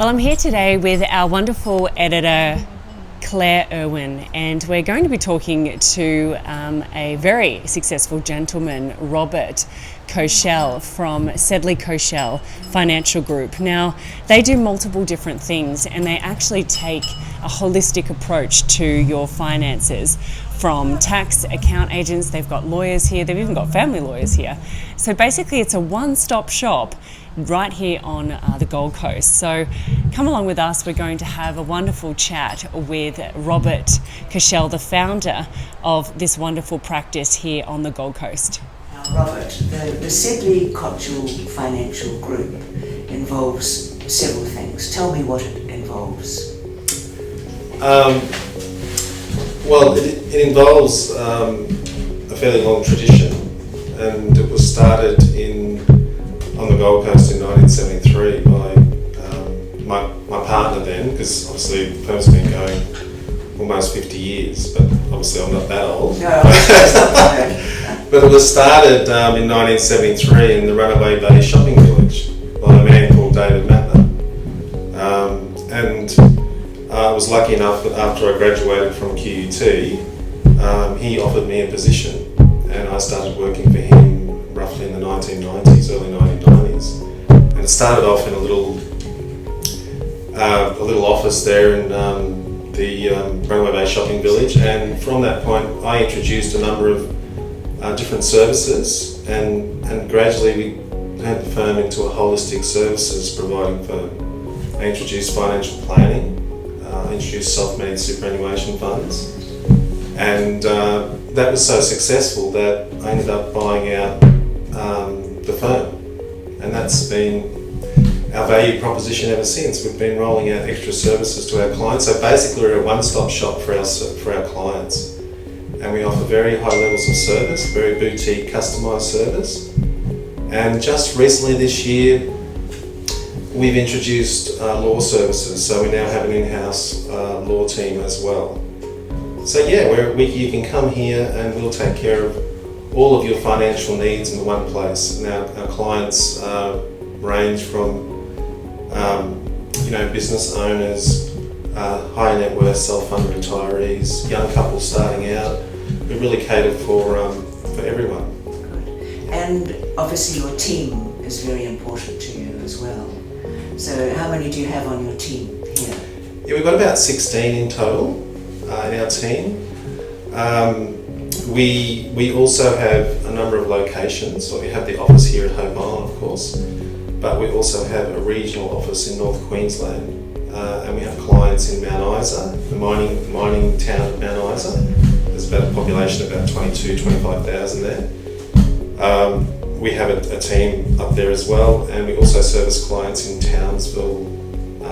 Well, I'm here today with our wonderful editor, Claire Irwin, and we're going to be talking to a very successful gentleman, Robert Koschel from Sedley Koschel Financial Group. Now, they do multiple different things and they actually take a holistic approach to your finances, from tax, account agents, they've got lawyers here, they've even got family lawyers here. So basically it's a one-stop shop right here on the Gold Coast. So come along with us, we're going to have a wonderful chat with Robert Koschel, the founder of this wonderful practice here on the Gold Coast. Robert, the Sedley Koschel Financial Group involves several things. Tell me what it involves. Well, it involves a fairly long tradition, and it was started on the Gold Coast in 1973 by my partner then, because obviously the firm's been going almost 50 years, but obviously I'm not that old. No, that's not bad. But it was started in 1973 in the Runaway Bay shopping village by a man called David Mather. And I was lucky enough that after I graduated from QUT, he offered me a position, and I started working for him roughly in the 1990s, early 1990s. And it started off in a little office there in the Runaway Bay shopping village, and from that point I introduced a number of different services, and gradually we turned the firm into a holistic services providing for. I introduced financial planning, introduced self-managed superannuation funds, and that was so successful that I ended up buying out the firm, and that's been our value proposition ever since. We've been rolling out extra services to our clients, so basically we're a one-stop shop for our clients, and we offer very high levels of service, very boutique customised service. And just recently this year we've introduced law services, so we now have an in-house law team as well. So yeah, you can come here and we'll take care of all of your financial needs in one place. Now our clients range from business owners, high net worth self-funded retirees, young couples starting out. We really cater for everyone. Good. And obviously your team is very important to you as well. So how many do you have on your team here? Yeah, we've got about 16 in total in our team. We also have a number of locations. So we have the office here at Hope Island, of course, but we also have a regional office in North Queensland, and we have clients in Mt Isa, the mining town of Mt Isa. There's about a population of about 25,000 there. We have a team up there as well, and we also service clients in Townsville,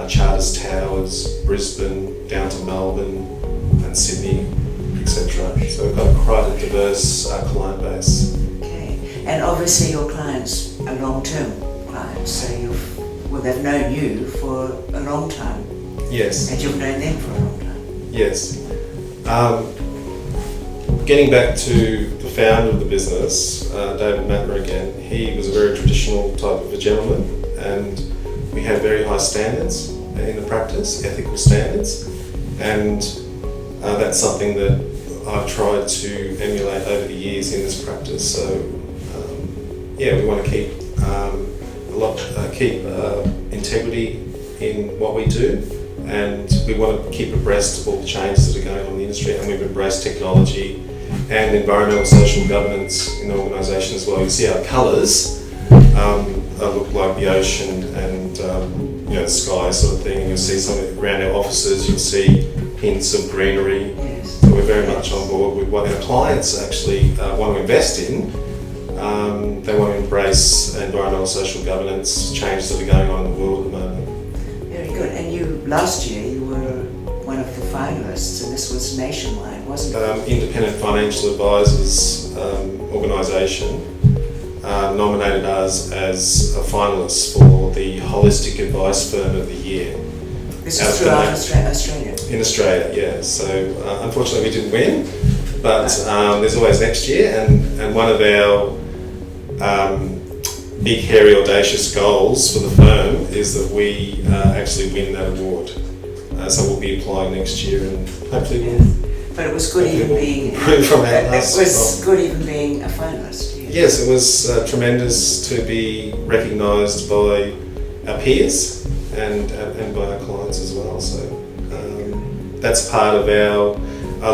Charters Towers, Brisbane, down to Melbourne and Sydney, etc. So we've got quite a diverse client base. Okay, and obviously your clients are long-term clients, so they've known you for a long time. Yes. And you've known them for a long time. Yes. Getting back to the founder of the business, David Mather again, he was a very traditional type of a gentleman, and we had very high standards in the practice, ethical standards, and that's something that I've tried to emulate over the years in this practice. So we want to keep integrity in what we do, and we want to keep abreast of all the changes that are going on in the industry, and we've embraced technology and environmental social governance in the organisation as well. You see our colours look like the ocean and the sky sort of thing, and you'll see something around our offices, you'll see hints of greenery. Yes. So we're very much on board with what our clients actually want to invest in. They want to embrace environmental social governance changes that are going on in the world at the moment. Very good. And last year you were one of the finalists, and this was nationwide, wasn't it? Independent Financial Advisors organisation nominated us as a finalist for the Holistic Advice Firm of the Year. This is throughout Australia? In Australia, yeah. So unfortunately we didn't win, but there's always next year, and one of our big, hairy, audacious goals for the firm is that we actually win that award. So we'll be applying next year, and hopefully we'll. But it was good even being. From our It was good even being a finalist. Yes, it was tremendous to be recognised by our peers and by our clients as well. So that's part of our.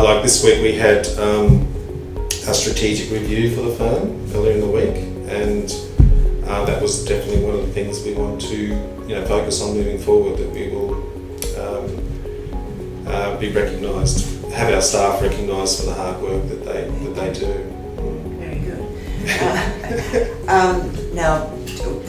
Like this week, we had a strategic review for the firm earlier in the week, and that was definitely one of the things we want to focus on moving forward. That we will be recognised, have our staff recognised for the hard work that they do. Very good. Now,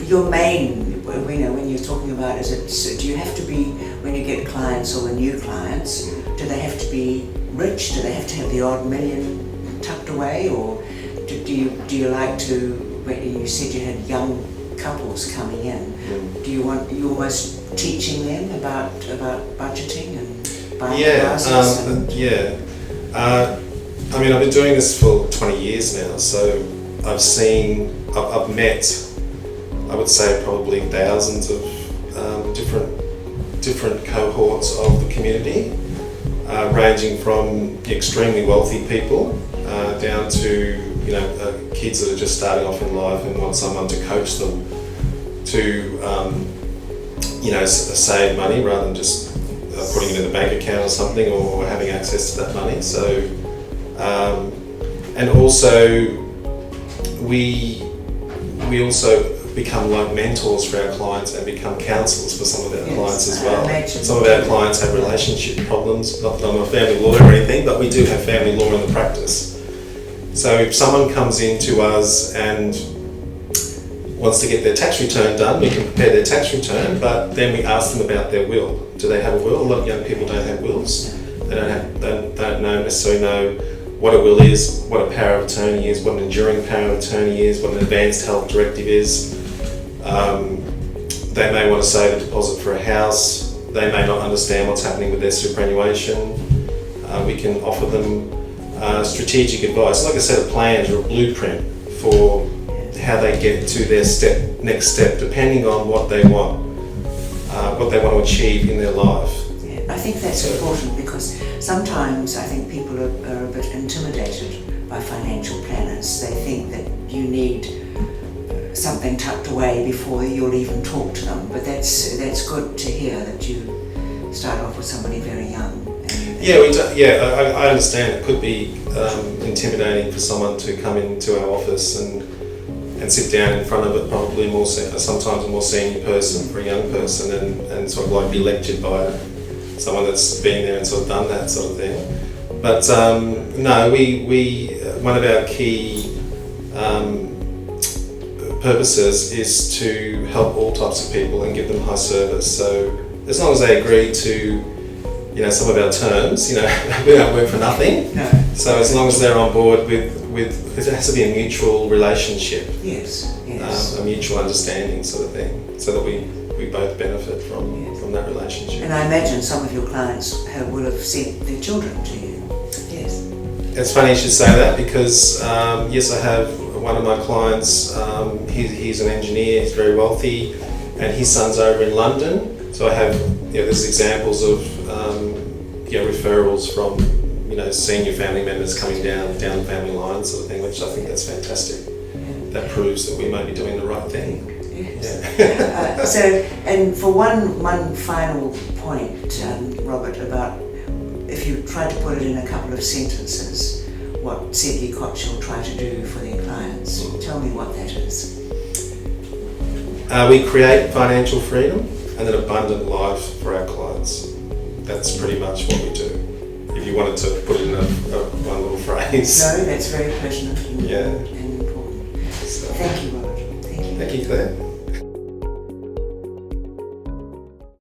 your main, when you're talking about, do you have to be, when you get clients or new clients, do they have to be rich? Do they have to have the odd million tucked away, or do you like to? When you said you had young couples coming in, you almost teaching them about budgeting and buying houses? I mean, I've been doing this for 20 years now, so I've met, I would say, probably thousands of different cohorts of the community, ranging from extremely wealthy people down to kids that are just starting off in life and want someone to coach them to save money rather than just putting it in a bank account or something, or having access to that money. So and also we also become like mentors for our clients and become counsellors for some of our clients as well. Some of our clients have relationship problems. Not that I'm a family lawyer or anything, but we do have family law in the practice. So if someone comes in to us and wants to get their tax return done, we can prepare their tax return, but then we ask them about their will. Do they have a will? A lot of young people don't have wills. They don't necessarily know what a will is, what a power of attorney is, what an enduring power of attorney is, what an advanced health directive is. They may want to save a deposit for a house. They may not understand what's happening with their superannuation. We can offer them strategic advice, like I said, a plan or a blueprint for how they get to their next step, depending on what they want to achieve in their life. Yeah, I think that's important, because sometimes I think people are a bit intimidated by financial planners. They think that you need something tucked away before you'll even talk to them. But that's good to hear that you start off with somebody very young. I understand it could be intimidating for someone to come into our office and sit down in front of it, probably sometimes a more senior person for a young person, and sort of like be lectured by someone that's been there and sort of done that sort of thing. But no, we one of our key purposes is to help all types of people and give them high service. So as long as they agree to some of our terms, we don't work for nothing. No. So as long as they're on board with it has to be a mutual relationship. Yes. A mutual understanding sort of thing, so that we both benefit from that relationship. And I imagine some of your clients will have sent their children to you. Yes. It's funny you should say that, because yes, I have one of my clients. He's an engineer. He's very wealthy, and his son's over in London. So I have there's examples of referrals from senior family members coming down the family line sort of thing, which I think that's fantastic. That proves that we might be doing the right thing. Yes. Yeah. And for one final point, Robert, about if you try to put it in a couple of sentences, what Sedley Koschel try to do for their clients. Tell me what that is. We create financial freedom and an abundant life for our clients. That's pretty much what we do. If you wanted to put it in one little phrase. No, that's very pertinent and Yeah. important. So, Thank you, Robert. Thank you. Thank you, Claire.